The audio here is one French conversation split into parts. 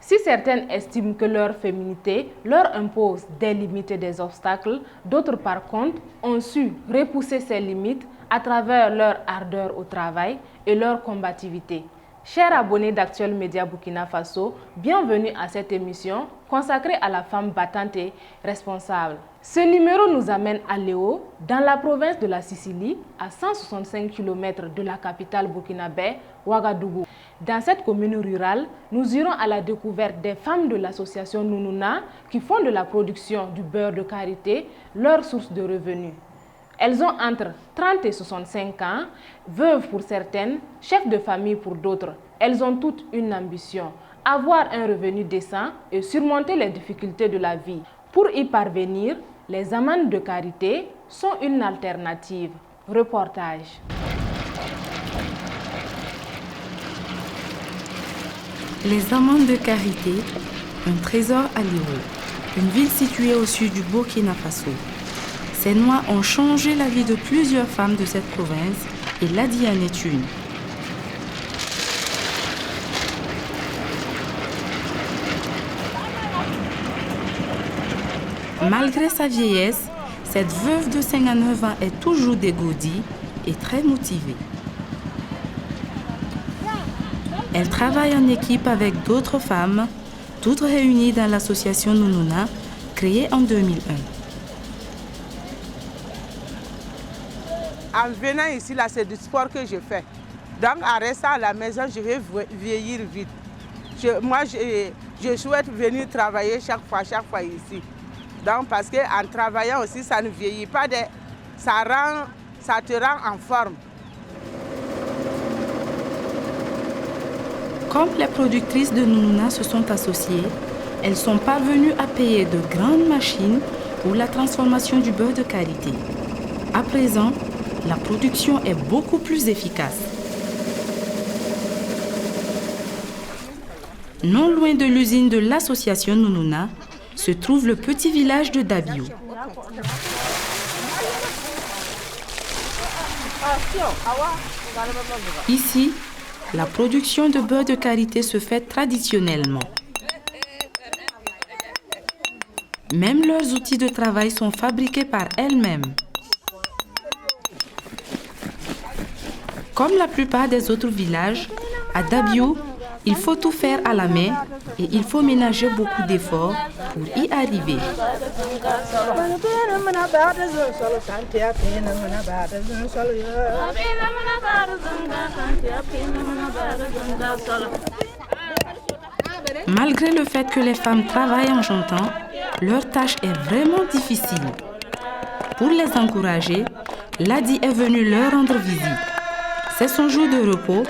Si certaines estiment que leur féminité leur impose des limites et des obstacles, d'autres par contre ont su repousser ces limites à travers leur ardeur au travail et leur combativité. Chers abonnés d'Actuel Média Burkina Faso, bienvenue à cette émission consacrée à la femme battante et responsable. Ce numéro nous amène à Léo, dans la province de la Sicile, à 165 km de la capitale burkinabé, Ouagadougou. Dans cette commune rurale, nous irons à la découverte des femmes de l'association Nounouna qui font de la production du beurre de karité leur source de revenus. Elles ont entre 30 et 65 ans, veuves pour certaines, chefs de famille pour d'autres. Elles ont toutes une ambition, avoir un revenu décent et surmonter les difficultés de la vie. Pour y parvenir, les amandes de karité sont une alternative. Reportage. Les amandes de karité, un trésor à Léo, une ville située au sud du Burkina Faso. Ces noix ont changé la vie de plusieurs femmes de cette province et Ladi en est une. Malgré sa vieillesse, cette veuve de 59 ans est toujours dégourdie et très motivée. Elle travaille en équipe avec d'autres femmes, toutes réunies dans l'association Nounouna, créée en 2001. En venant ici, là, c'est du sport que je fais. Donc, en restant à la maison, je vais vieillir vite. Je souhaite venir travailler chaque fois ici. Donc, parce qu'en travaillant aussi, ça ne vieillit pas, ça te rend en forme. Comme les productrices de Nounouna se sont associées, elles sont parvenues à payer de grandes machines pour la transformation du beurre de karité. À présent, la production est beaucoup plus efficace. Non loin de l'usine de l'association Nounouna, se trouve le petit village de Dabio. Ici, la production de beurre de karité se fait traditionnellement. Même leurs outils de travail sont fabriqués par elles-mêmes. Comme la plupart des autres villages, à Dabio, il faut tout faire à la main et il faut ménager beaucoup d'efforts pour y arriver. Malgré le fait que les femmes travaillent en chantant, leur tâche est vraiment difficile. Pour les encourager, Ladi est venue leur rendre visite. C'est son jour de repos.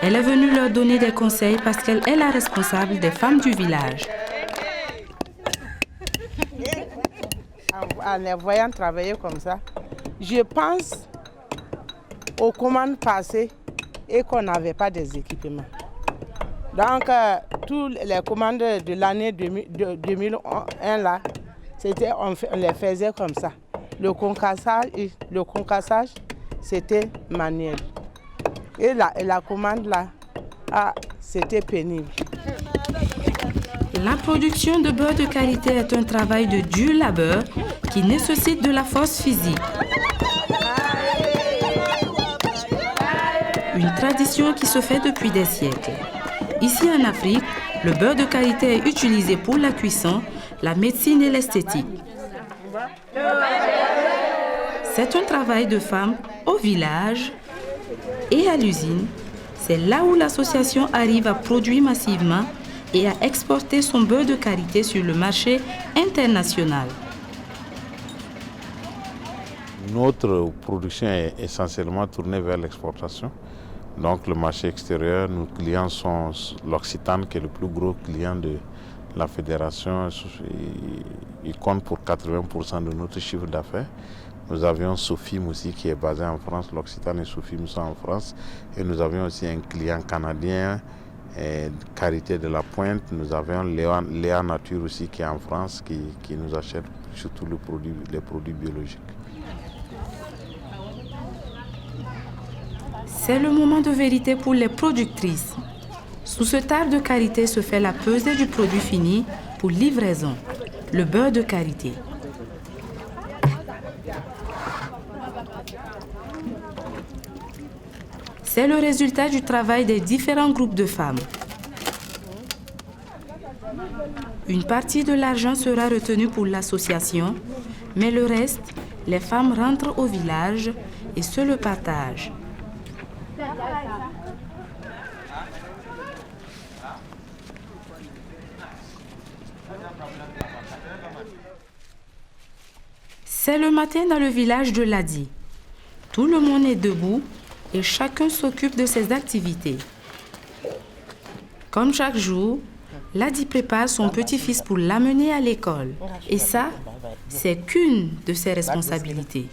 Elle est venue leur donner des conseils parce qu'elle est la responsable des femmes du village. En les voyant travailler comme ça, je pense aux commandes passées et qu'on n'avait pas des équipements. Donc, toutes les commandes de l'année 2001, là, on les faisait comme ça. Le concassage, c'était manuel. Et la commande là, c'était pénible. La production de beurre de karité est un travail de dur labeur qui nécessite de la force physique. Une tradition qui se fait depuis des siècles. Ici en Afrique, le beurre de karité est utilisé pour la cuisson, la médecine et l'esthétique. C'est un travail de femme au village et à l'usine. C'est là où l'association arrive à produire massivement et à exporter son beurre de karité sur le marché international. Notre production est essentiellement tournée vers l'exportation. Donc le marché extérieur, nos clients sont l'Occitane qui est le plus gros client de la fédération. Il compte pour 80% de notre chiffre d'affaires. Nous avions Sofim aussi qui est basé en France, l'Occitane et Sofim sont en France. Et nous avions aussi un client canadien, Karité de la Pointe. Nous avons Léa Nature aussi qui est en France, qui nous achète surtout les produits biologiques. C'est le moment de vérité pour les productrices. Sous ce tard de karité se fait la pesée du produit fini pour livraison, le beurre de karité. C'est le résultat du travail des différents groupes de femmes. Une partie de l'argent sera retenue pour l'association, mais le reste, les femmes rentrent au village et se le partagent. C'est le matin dans le village de Ladi. Tout le monde est debout et chacun s'occupe de ses activités. Comme chaque jour, Ladi prépare son petit-fils pour l'amener à l'école. Et ça, c'est qu'une de ses responsabilités.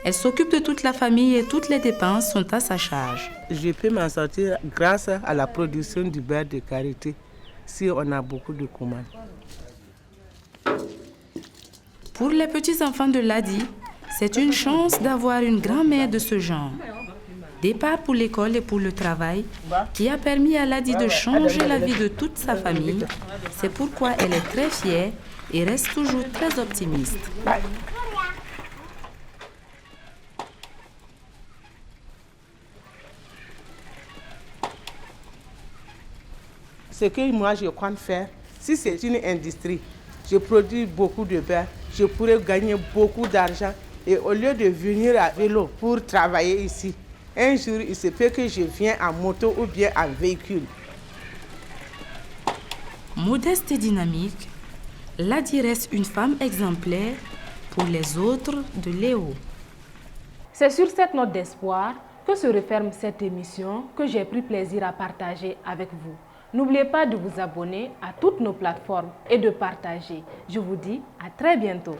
Elle s'occupe de toute la famille et toutes les dépenses sont à sa charge. Je peux m'en sortir grâce à la production du beurre de karité, si on a beaucoup de commandes. Pour les petits-enfants de Ladi, c'est une chance d'avoir une grand-mère de ce genre. Départ pour l'école et pour le travail, qui a permis à Ladi de changer la vie de toute sa famille. C'est pourquoi elle est très fière et reste toujours très optimiste. Ce que moi je compte faire, si c'est une industrie, je produis beaucoup de beurre, je pourrais gagner beaucoup d'argent et au lieu de venir à vélo pour travailler ici, un jour il se peut que je vienne en moto ou bien en véhicule. Modeste et dynamique, Ladi reste une femme exemplaire pour les autres de Léo. C'est sur cette note d'espoir que se referme cette émission que j'ai pris plaisir à partager avec vous. N'oubliez pas de vous abonner à toutes nos plateformes et de partager. Je vous dis à très bientôt.